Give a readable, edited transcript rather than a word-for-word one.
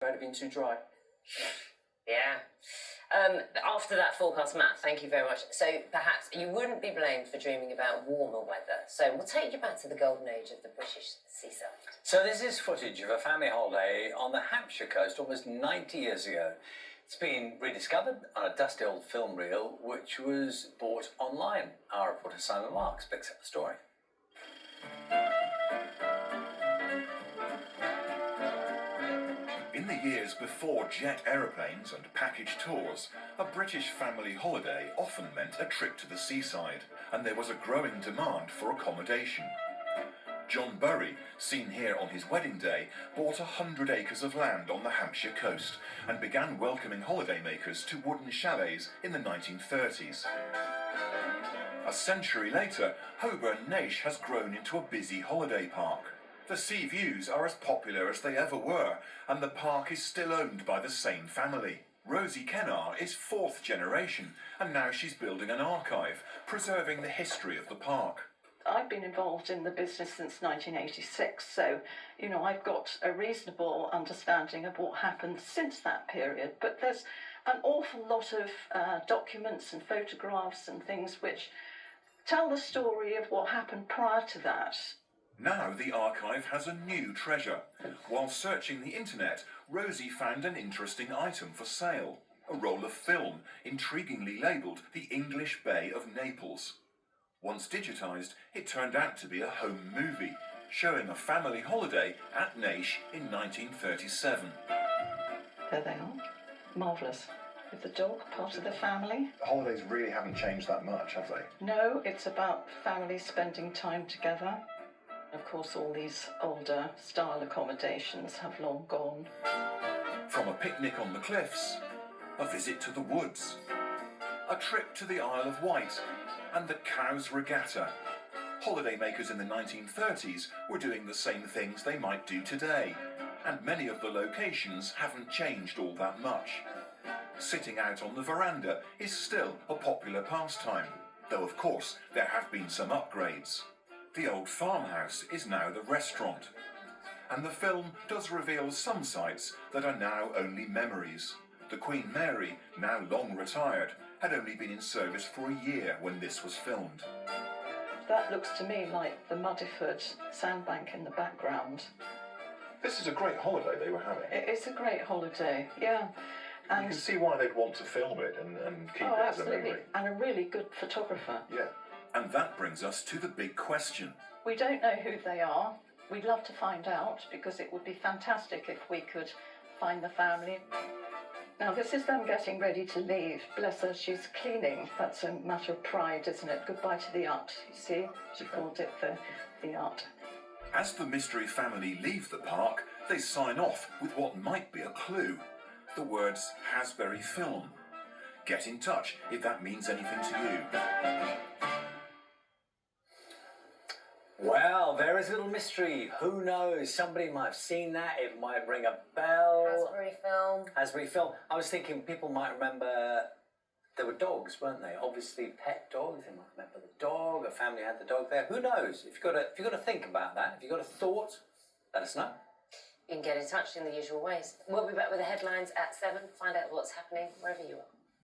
Might have been too dry. Yeah. After that forecast, Matt, thank you very much. So perhaps you wouldn't be blamed for dreaming about warmer weather. So we'll take you back to the golden age of the British seaside. So this is footage of a family holiday on the Hampshire coast almost 90 years ago. It's been rediscovered on a dusty old film reel, which was bought online. Our reporter Simon Marks picks up the story. In the years before jet aeroplanes and package tours, a British family holiday often meant a trip to the seaside, and there was a growing demand for accommodation. John Burry, seen here on his wedding day, bought 100 acres of land on the Hampshire coast and began welcoming holidaymakers to wooden chalets in the 1930s. A century later, Holborn Naish has grown into a busy holiday park. The sea views are as popular as they ever were, and the park is still owned by the same family. Rosie Kennar is fourth generation, and now she's building an archive, preserving the history of the park. I've been involved in the business since 1986, so, I've got a reasonable understanding of what happened since that period, but there's an awful lot of documents and photographs and things which tell the story of what happened prior to that. Now the archive has a new treasure. While searching the internet, Rosie found an interesting item for sale. A roll of film, intriguingly labelled The English Bay of Naples. Once digitised, it turned out to be a home movie, showing a family holiday at Naish in 1937. There they are. Marvellous. With the dog, part of the family. Holidays really haven't changed that much, have they? No, it's about families spending time together. Of course, all these older style accommodations have long gone. From a picnic on the cliffs, a visit to the woods, a trip to the Isle of Wight, and the Cowes Regatta. Holidaymakers in the 1930s were doing the same things they might do today, and many of the locations haven't changed all that much. Sitting out on the veranda is still a popular pastime, though of course there have been some upgrades. The old farmhouse is now the restaurant, and the film does reveal some sites that are now only memories. The Queen Mary, now long retired, had only been in service for a year when this was filmed. That looks to me like the Muddyford sandbank in the background. This is a great holiday they were having. It's a great holiday, yeah. And you can see why they'd want to film it and keep it as a memory. And a really good photographer. Yeah. And that brings us to the big question. We don't know who they are. We'd love to find out, because it would be fantastic if we could find the family. Now, this is them getting ready to leave. Bless her, she's cleaning. That's a matter of pride, isn't it? Goodbye to the art, you see? She called it the art. As the mystery family leave the park, they sign off with what might be a clue. The words Hasbury Film. Get in touch if that means anything to you. Well, there is a little mystery. Who knows? Somebody might have seen that. It might ring a bell. Hasbury Film. Hasbury Film. I was thinking people might remember there were dogs, weren't they? Obviously pet dogs. They might remember the dog. A family had the dog there. Who knows? If you've got to think about that, if you've got a thought, let us know. You can get in touch in the usual ways. We'll be back with the headlines at 7. Find out what's happening wherever you are.